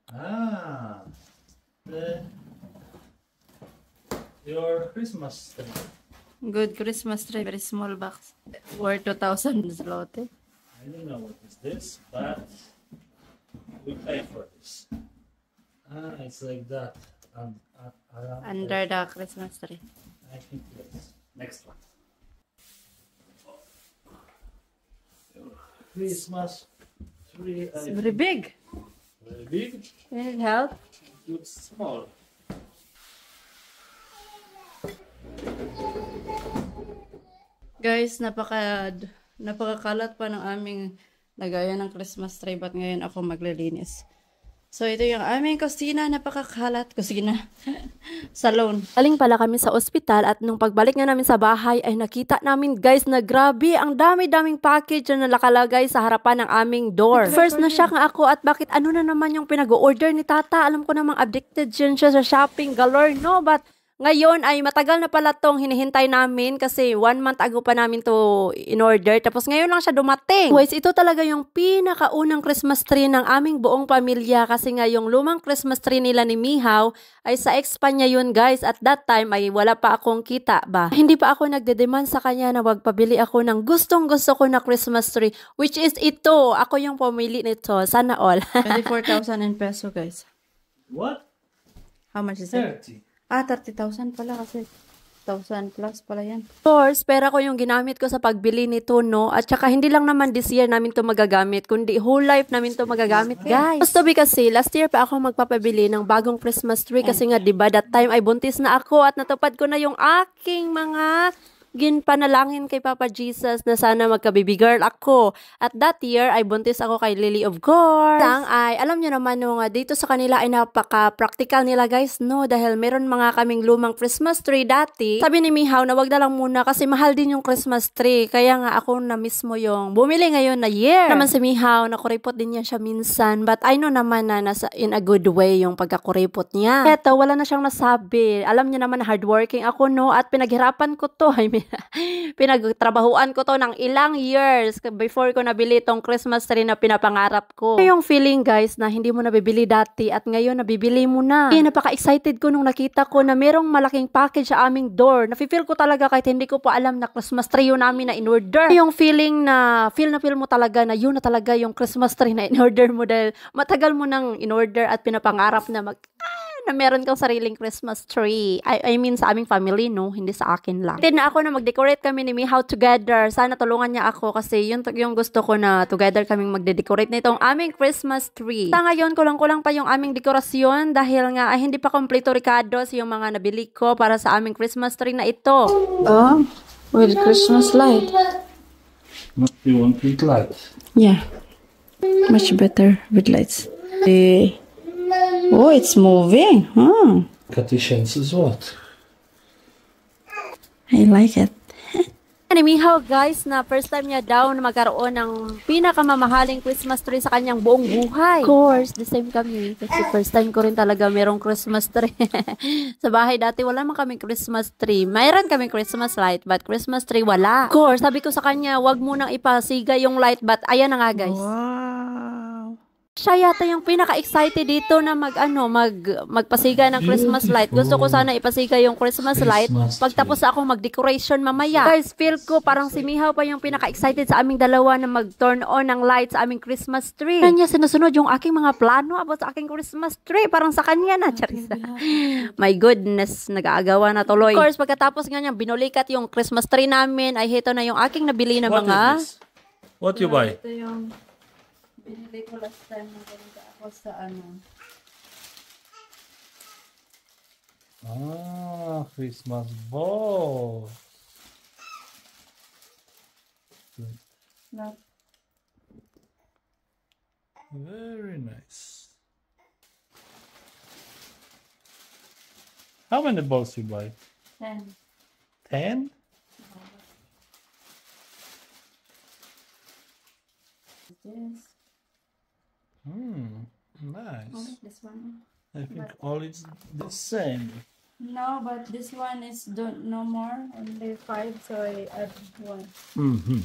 Ah, your Christmas tree. Good Christmas tree. Very small box. Worth 2,000 zloty. I don't know what is this, but we pay for this. Ah, it's like that. Around Under the Christmas tree. I think yes. Next one. Christmas tree. It's very big. Very big. You need help? Looks small. Guys, napakakalat pa ng aming lagayan ng Christmas tree, but ngayon ako maglilinis. So, ito yung aming kusina, napakakalat. Kusina. Salon. Galing pala kami sa ospital at nung pagbalik nga namin sa bahay ay nakita namin guys na grabe ang dami-daming package na nakalagay sa harapan ng aming door. At first na shock nga ako at bakit ano na naman yung pinag-order ni tata. Alam ko namang addicted siya sa shopping galore, no? But ngayon ay matagal na pala tong hinihintay namin kasi 1 month ago pa namin to in-order. Tapos ngayon lang siya dumating. Guys, ito talaga yung pinakaunang Christmas tree ng aming buong pamilya kasi nga yung lumang Christmas tree nila ni Mihaw ay sa ex-pa niya yun guys. At that time ay wala pa akong kita ba. Hindi pa ako nagde-demand sa kanya na wag pabili ako ng gustong-gusto ko na Christmas tree. Which is ito. Ako yung pumili nito. Sana all. 24,000 in peso, guys. What? How much is it? 30. 30,000 pala kasi 1,000 plus pala yan. Of course, pera ko yung ginamit ko sa pagbili nito, no? At saka hindi lang naman this year namin to magagamit, kundi whole life namin to magagamit, guys. Gusto be kasi, last year pa ako magpapabili ng bagong Christmas tree kasi nga, diba, that time ay buntis na ako at natupad ko na yung aking mga ginpanalangin kay Papa Jesus na sana magka-baby girl ako. At that year, ay buntis ako kay Lily, of course. Lang ay, alam nyo naman no, dito sa kanila ay napaka-practical nila guys, no? Dahil meron mga kaming lumang Christmas tree dati. Sabi ni Mihaw na wag na lang muna kasi mahal din yung Christmas tree. Kaya nga ako na mismo yung bumili ngayon na year. Naman si Mihaw, nakuripot din niya siya minsan. But I know naman na nasa in a good way yung pagkakuripot niya. Eto, wala na siyang nasabi. Alam niya naman na hardworking ako, no? At pinaghirapan ko to. I mean, pinagtrabahuan ko to ng ilang years before ko nabili tong Christmas tree na pinapangarap ko. Yung feeling guys na hindi mo nabibili dati at ngayon nabibili mo na. Napaka-excited ko nung nakita ko na merong malaking package sa aming door. Nafe-feel ko talaga kahit hindi ko pa alam na Christmas tree yun namin na in-order. Yung feeling na feel mo talaga na yun na talaga yung Christmas tree na in-order mo dahil matagal mo nang in-order at pinapangarap na na meron kang sariling Christmas tree. I mean sa aming family, no? Hindi sa akin lang. Then na ako na mag-decorate kami ni Mihaw together. Sana tulungan niya ako kasi yung gusto ko na together kaming magde-decorate nitong aming Christmas tree. Sa ngayon, kulang-kulang pa yung aming dekorasyon dahil nga ay hindi pa kompleto ricados yung mga nabili ko para sa aming Christmas tree na ito. Oh, with Christmas light. You want with light? Yeah. Much better with lights. Oh, it's moving. Huh. Catitions is what? I like it. Ni Mihaw guys na first time niya daw na magkaroon ng pinakamamahaling Christmas tree sa kanyang buong buhay. Of course, the same kami. Kasi first time ko rin talaga merong Christmas tree. Sa bahay dati wala man kaming Christmas tree. Mayroon kaming Christmas light but Christmas tree wala. Of course, sabi ko sa kanya wag mo nang ipasiga yung light but ayan na nga guys. Wow. Siya yata yung pinaka-excited dito na magpasiga ng Christmas light. Gusto ko sana ipasiga yung Christmas light pagtapos ako mag-decoration mamaya. Guys, feel ko parang si Mihaw pa yung pinaka-excited sa aming dalawa na mag-turn on ng light sa aming Christmas tree. Kanya sinusunod yung aking mga plano about sa aking Christmas tree. Parang sa kanya na, Charissa. My goodness, nag-aagawa na tuloy. Of course, pagkatapos nga niya, binulikat yung Christmas tree namin, ay hito na yung aking nabili na What mga... is this? What you buy? Ito yung binili ko last time na ganito ako sa ano. Ah, Christmas ball. Not Very nice. How many balls you buy? 10. 10? This. Nice. Oh, this one. I think all is the same. No, but this one is no more. Only 5, so I add 1. Mm-hmm.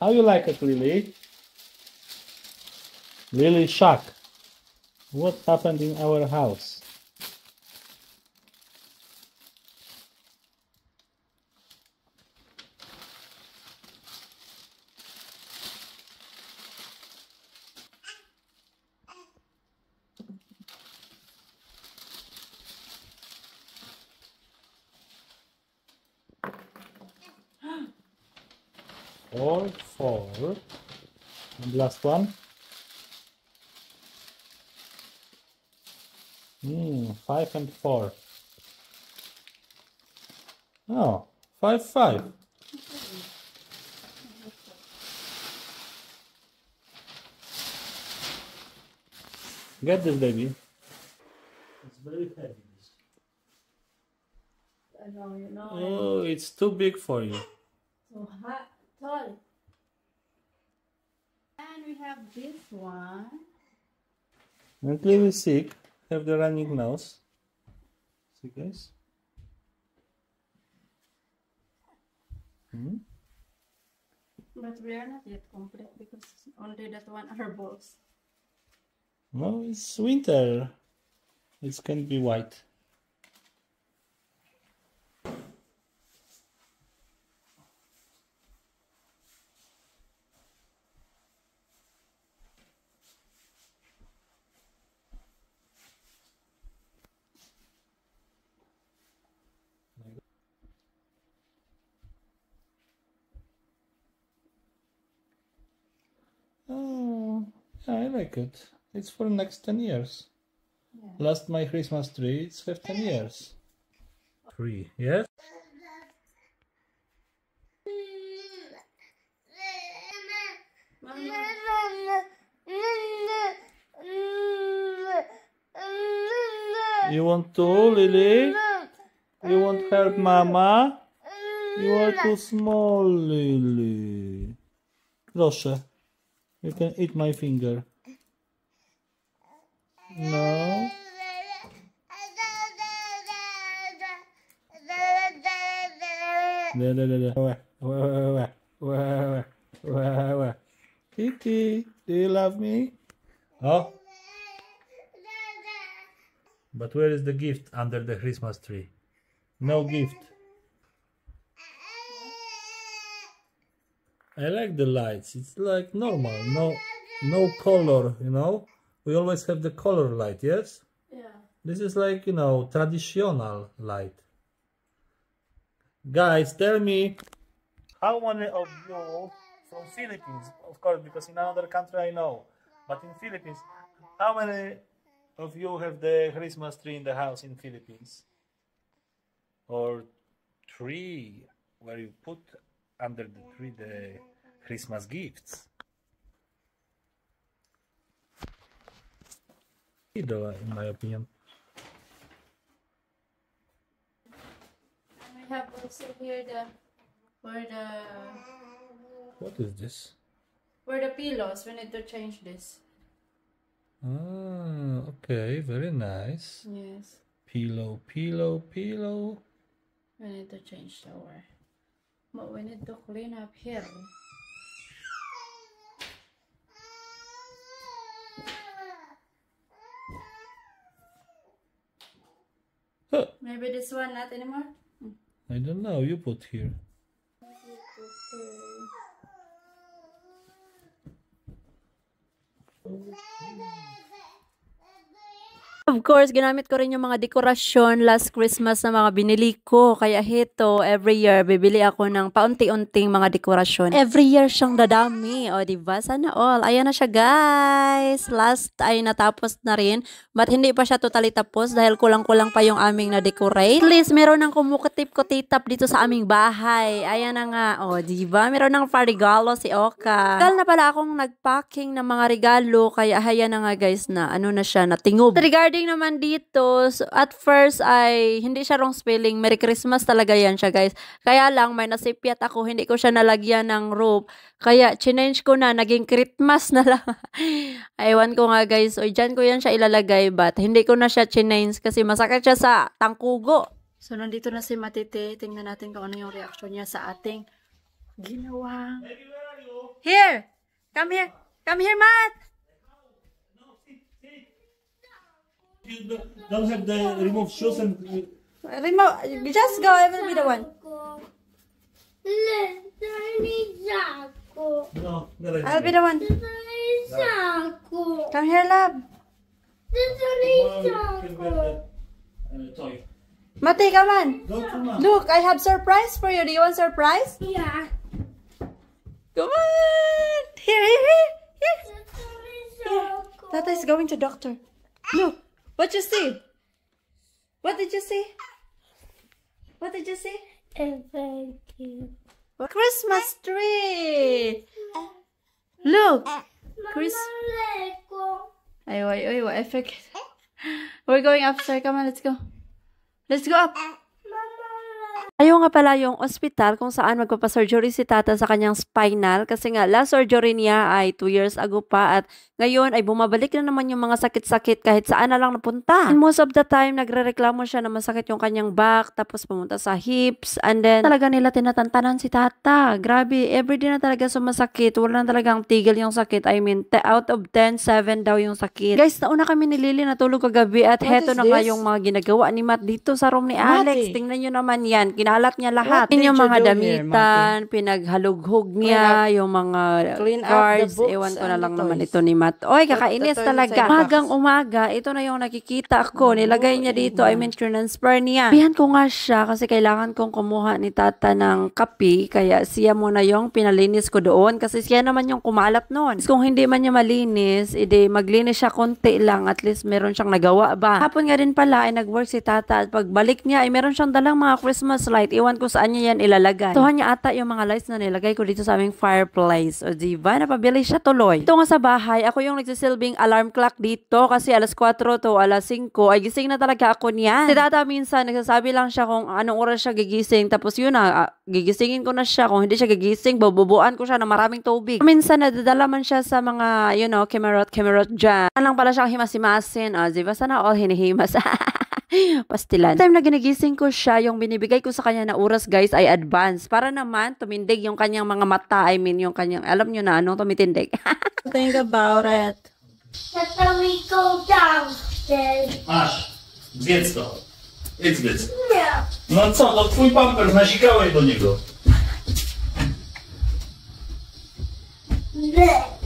How you like it, Lily? Lily shocked. What happened in our house? Four. And last one. 5 and 4. Oh, 5, 5. Get this, baby. It's very heavy. I know, you know. Oh, it's too big for you. So hot, tall. And we have this one. And Lily sick. Have the running nose. See, guys? But we are not yet complete because only that one are balls. No, it's winter. It can be white. Oh, yeah, I like it. It's for next 10 years. Yeah. Last my Christmas tree, it's 15 years. 3, yes? You want to, Lily? You want help, Mama? You are too small, Lily. Proszę. You can eat my finger. No? Kiki, do you love me? Oh? But where is the gift under the Christmas tree? No gift. I like the lights. It's like normal. No color, you know? We always have the color light, yes? Yeah. This is like, you know, traditional light. Guys, tell me, how many of you from Philippines, of course, because in another country I know, but in Philippines, how many of you have the Christmas tree in the house in Philippines? Or tree where you put under the tree the Christmas gifts? In my opinion. And we have also here What is this? for the pillows. We need to change this. Ah, okay, very nice. Yes. Pillow. We need to change the wire. But we need to clean up here. Huh, Maybe this one not anymore? I don't know, you put here. Of course, ginamit ko rin yung mga dekorasyon last Christmas na mga binili ko. Kaya hito, every year, bibili ako ng paunti-unting mga dekorasyon. Every year siyang dadami. O, diba? Sana all. Ayan na siya, guys. Last ay natapos na rin. But hindi pa siya totally tapos dahil kulang-kulang pa yung aming na-decorate. At least, meron ng kumukutip-kutitap dito sa aming bahay. Ayan na nga. O, diba? Meron ng parigalo si Oka. Tagal na pala akong nagpacking ng mga regalo. Kaya ayan na nga, guys, na ano na siya, natingob. Regarding naman dito, so at first ay hindi siya wrong spelling. Merry Christmas talaga yan siya, guys. Kaya lang may nasipyat ako, hindi ko siya nalagyan ng rope. Kaya change ko na, naging Christmas na lang. Aywan ko nga, guys. O dyan ko yan siya ilalagay, but hindi ko na siya change kasi masakit siya sa tangkugo. So nandito na si Matite. Tingnan natin kung ano yung reaction niya sa ating ginawang Baby, where are you? Here. Come here. Come here, Matt. You don't have the remove shoes and... Remote. Just go. I will be the one. No, I'll be the one. Come here, love. Toy. Mati, come on. Go to Mom. Look, I have surprise for you. Do you want surprise? Yeah. Come on. Here. Tata is going to doctor. Look. What you see? What did you see? What did you see? Thank you. A Christmas tree. Look. Chris. Ay, what effect? We're going upstairs. Come on, let's go. Let's go up. Ayaw nga pala yung ospital kung saan magpapasurgery si Tata sa kanyang spinal kasi nga last surgery niya ay 2 years ago pa at ngayon ay bumabalik na naman yung mga sakit-sakit kahit saan na lang napunta. And most of the time, nagre-reklamo siya na masakit yung kanyang back tapos pumunta sa hips and then talaga nila tinatantanan si Tata. Grabe, everyday na talaga sumasakit. Wala na talagang tigil yung sakit. I mean, out of 10, 7 daw yung sakit. Guys, nauna kami ni Lily natulog kagabi at heto na nga yung mga ginagawa ni Matt dito sa room ni Alex. Tingnan nyo naman yan. Kinalat niya lahat. Yung mga damitan, pinaghalughog niya, yung mga cards. Ewan ko na lang naman ito ni Matt. Oy, kakainis talaga. Magang umaga, ito na yung nakikita ko. Nilagay niya dito, I mean, transfer niya. Bihan ko nga siya kasi kailangan kong kumuha ni Tata ng kape. Kaya siya muna yung pinalinis ko doon kasi siya naman yung kumalat noon. Kung hindi man niya malinis, edi maglinis siya konti lang. At least meron siyang nagawa ba. Hapon nga din pala ay nag-work si Tata at pagbalik niya ay meron siyang dalang mga Christmas light. Iwan ko saan niya yan ilalagay. Tuhan niya ata yung mga lights na nilagay ko dito sa aming fireplace. O diba, napabili siya tuloy. Ito nga sa bahay, ako yung nagsisilbing alarm clock dito kasi alas 4 to alas 5 ay gising na talaga ako niyan. Si Tata minsan, nagsasabi lang siya kung anong oras siya gigising. Tapos yun na, gigisingin ko na siya. Kung hindi siya gigising, bububuan ko siya ng maraming tubig. Minsan, nadadala man siya sa mga, kemerot dyan. Lang pala siyang himas-himasin. O diba, sana all hinihimas. Pastilan. Time na ginigising ko siya, yung binibigay ko sa kanya na oras guys ay advance. Para naman tumindig yung kanyang mga mata. I mean, yung kanyang, alam nyo na anong tumitindig. Think about it. Tata, we go downstairs. Masz, zjedz to. Zjedz. Nie. No co, no twój pampers, nasikałeś do niego. Nie.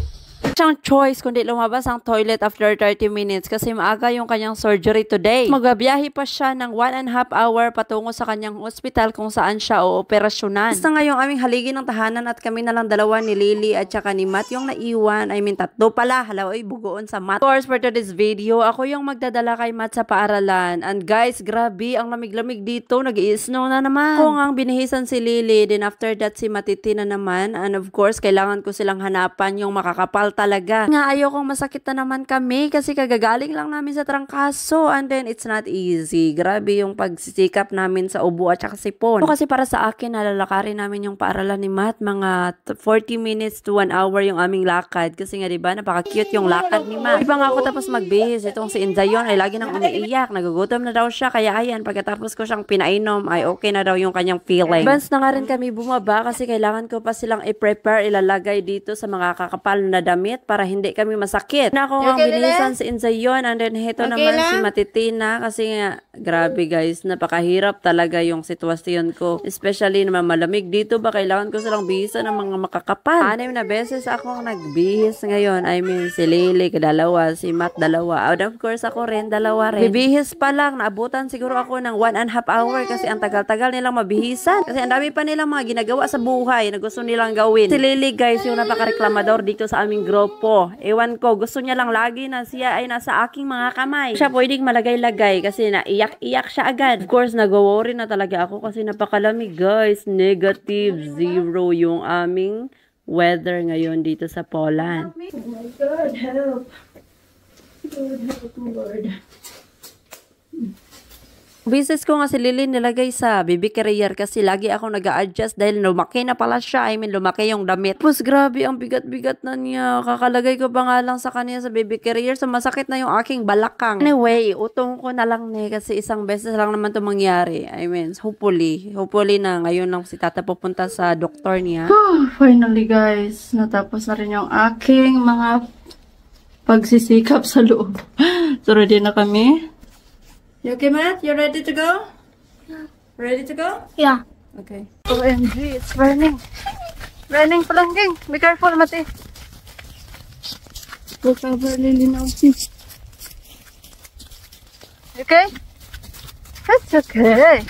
Siyang choice kundi lumabas ang toilet after 30 minutes kasi maaga yung kanyang surgery today. Magbabiyahe pa siya ng 1.5 hour patungo sa kanyang hospital kung saan siya ooperasyonan. Basta nga yung aming haligi ng tahanan at kami na lang dalawa ni Lily at saka ni Matt yung naiwan. I mean, tatlo pala. Hala, bugoon sa Matt. Of course, for today's video, ako yung magdadala kay Matt sa paaralan. And guys, grabe, ang lamig-lamig dito. Nag-i-snow na naman. Kung ang binihisan si Lily, then after that si Matiti na naman. And of course, kailangan ko silang hanapan yung makakapal talaga. Nga ayokong masakit na naman kami kasi kagagaling lang namin sa trangkaso and then it's not easy. Grabe yung pagsisikap namin sa ubo at saka sipon. So, kasi para sa akin, nalalakarin namin yung paaralan ni Matt. Mga 40 minutes to 1 hour yung aming lakad. Kasi nga diba, napaka-cute yung lakad ni Matt. Iba nga ako tapos magbihis. Itong si Inzayon ay lagi nang umiiyak. Nagugutom na daw siya. Kaya ayan, pagkatapos ko siyang pinainom ay okay na daw yung kanyang feeling. Advance na nga rin kami bumaba kasi kailangan ko pa silang i-prepare, ilalagay dito sa mga kakapal na damit para hindi kami masakit. Na ako ang binisan si Inzayon and then hito naman si Matitina kasi nga grabe guys, napakahirap talaga yung sitwasyon ko. Especially naman malamig dito ba kailangan ko silang bihisan ng mga makakapal. 6 na beses akong nagbihis ngayon. I mean si Lily dalawa, si Matt dalawa. And of course ako rin dalawa rin. Bibihis pa lang, naabutan siguro ako ng 1.5 hour kasi ang tagal-tagal nilang mabihisan. Kasi ang dami pa nilang mga ginagawa sa buhay na gusto nilang gawin. Si Lily guys, yung napaka-reklamador dito sa aming grupo. Ewan ko, gusto niya lang lagi na siya ay nasa aking mga kamay. Siya pwedeng malagay-lagay kasi naiyak-iyak siya agad. Of course, nag-worry na talaga ako kasi napakalamig guys. -0 yung aming weather ngayon dito sa Poland. Oh my God, help. Lord, help, Lord. Bisis ko nga si Lily nilagay sa baby carrier kasi lagi ako nag-a-adjust dahil lumaki na pala siya. I mean, lumaki yung damit. Tapos grabe, ang bigat-bigat na niya. Kakalagay ko pa nga lang sa kanya sa baby carrier. So, masakit na yung aking balakang. Anyway, utong ko na lang kasi isang beses lang naman ito mangyari. I mean, hopefully na ngayon lang si Tata pupunta sa doktor niya. Finally guys, natapos na rin yung aking mga pagsisikap sa loob. So, ready na kami. You okay, Matt? You ready to go? Ready to go? Yeah. Okay. OMG, it's burning. Burning palangging. Be careful, Mati. Go cover Lily now. Okay? It's okay.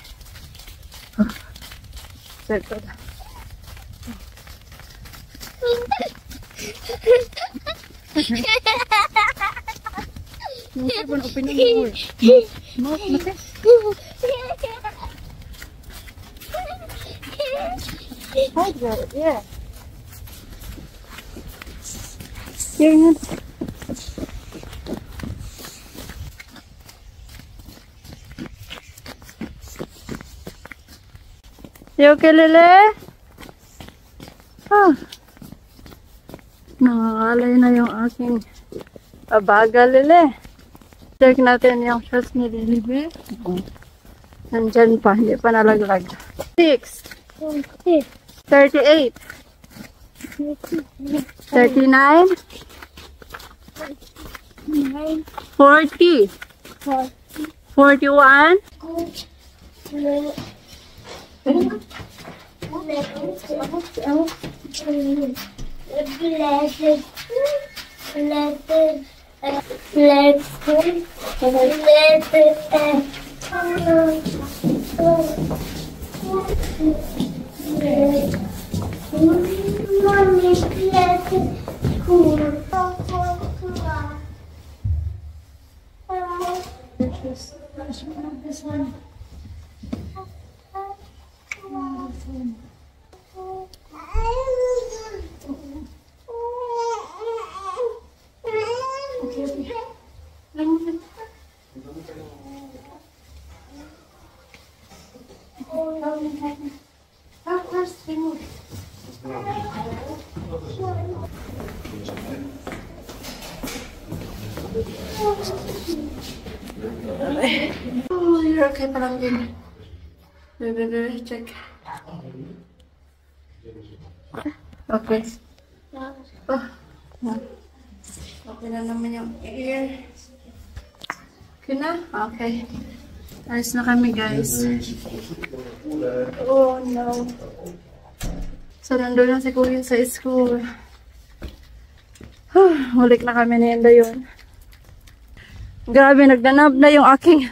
So good. Mati, pun opening mo. No, Mati. Hi, girl. Yeah. Here. You okay, Lele? Nangangalay na yung aking abaga, Lele. Check natin yung shots ni Lele. Nandyan pa, hindi pa nalaglag. 6, 38, 39, 40, 41, Oh, you're okay, Palangin. Baby, check. Okay. Oh, no. Okay na naman yung ear. Okay na? Okay. Ayos na kami, guys. Oh, no. So, nandun na si Kuya sa school. Hulik na kami ni Enda yun. Grabe, nagdanab na yung aking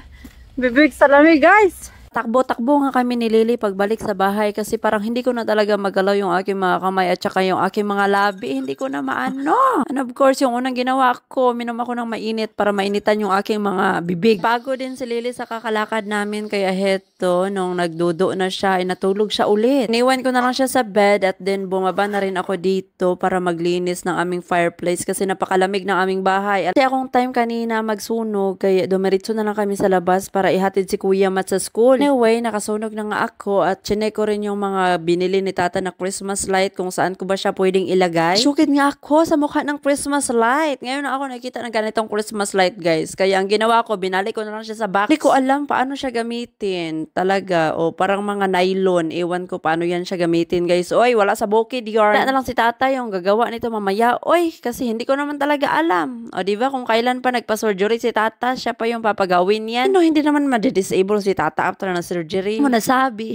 bibig sa lamig, guys. Takbo-takbo nga kami ni Lily pagbalik sa bahay kasi parang hindi ko na talaga magalaw yung aking mga kamay at saka yung aking mga labi. Hindi ko na maano. And of course, yung unang ginawa ko, minom ako ng mainit para mainitan yung aking mga bibig. Bago din si Lily sa kakalakad namin kaya heto, nung nagdudo na siya, natulog siya ulit. Iniwan ko na lang siya sa bed at then bumaba na rin ako dito para maglinis ng aming fireplace kasi napakalamig ng aming bahay. At akong time kanina magsunog kaya dumiritso na lang kami sa labas para ihatid si Kuya Matt sa school. Anyway, nakasunog na nga ako at chinek ko rin yung mga binili ni Tata na Christmas light kung saan ko ba siya pwedeng ilagay. Syukit nga ako sa mukha ng Christmas light. Ngayon na ako nakikita ng ganitong Christmas light, guys. Kaya ang ginawa ko, binalik ko na lang siya sa box. Hindi ko alam paano siya gamitin talaga. O parang mga nylon. Ewan ko paano yan siya gamitin, guys. Oy, wala sa bukid yarn. Wala na lang si Tata yung gagawa nito mamaya. Oy, kasi hindi ko naman talaga alam. O diba kung kailan pa nagpa-surgery si Tata, siya pa yung papagawin yan. No, hindi naman ma-disable si Tata after na surgery. Mo nasabi.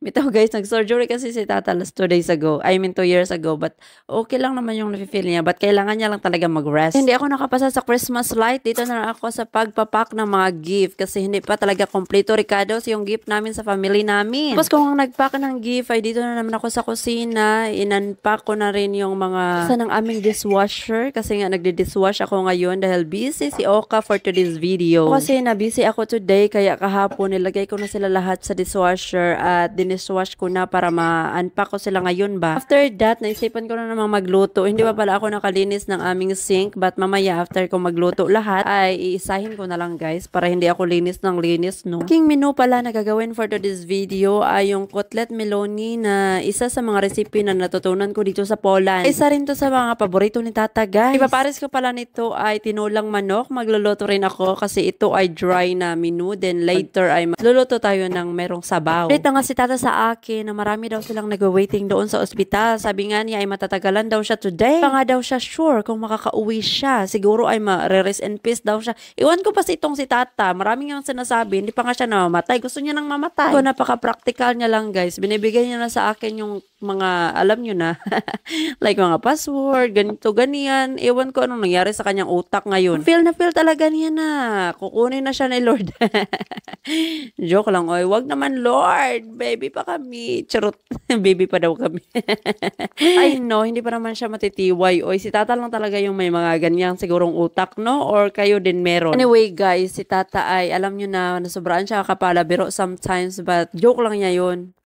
Bitaw guys, nag-surgery kasi si Tata last 2 days ago. I mean 2 years ago. But okay lang naman yung nafe-feel niya. But kailangan niya lang talaga mag-rest. Hindi ako nakapasa sa Christmas light. Dito na lang ako sa pagpapak ng mga gift. Kasi hindi pa talaga kompleto Tito Ricardo yung gift namin sa family namin. Tapos kung nagpack ng gift ay dito na naman ako sa kusina. In-unpack ko na rin yung mga sa ng aming dishwasher kasi nga nagdi-dishwash ako ngayon dahil busy si Oka for today's video. Kasi na busy ako today kaya kahapon nilagay ko na sila lahat sa dishwasher at diniswash ko na para ma-unpack ko sila ngayon ba. After that, naisipan ko na namang magluto. Hindi pa pala ako nakalinis ng aming sink but mamaya after ko magluto lahat ay iisahin ko na lang guys para hindi ako linis ng linis no. King menu pala na gagawin for today's video ay yung cutlet meloni na isa sa mga recipe na natutunan ko dito sa Poland. Isa rin to sa mga paborito ni Tata guys. Ipapares ko pala nito ay tinulang manok. Magluluto rin ako kasi ito ay dry na menu. Then later ay magluluto tayo ng merong sabaw. Dito nga si Tata sa akin na marami daw silang nag-waiting doon sa ospital. Sabi nga niya ay matatagalan daw siya today. Pa nga daw siya sure kung makakauwi siya. Siguro ay ma-rest in peace daw siya. Iwan ko pa itong si Tata. Maraming nga sinasabi. Hindi pa nga siya namamatay. Gusto niya nang mamatay. So, napaka-practical niya lang guys. Binibigay niya na sa akin yung mga, alam nyo na, like mga password, ganito, ganyan. Ewan ko anong nangyari sa kanyang utak ngayon. Feel talaga niya na. Kukunin na siya ni Lord. Joke lang, oy. Wag naman, Lord. Baby pa kami. Charot. Baby pa daw kami. I know, hindi pa naman siya matitiway. Oy, si Tata lang talaga yung may mga ganyang sigurong utak, no? Or kayo din meron. Anyway, guys, si Tata ay, alam nyo na, nasobraan siya kapala, pero sometimes, but joke lang niya yun.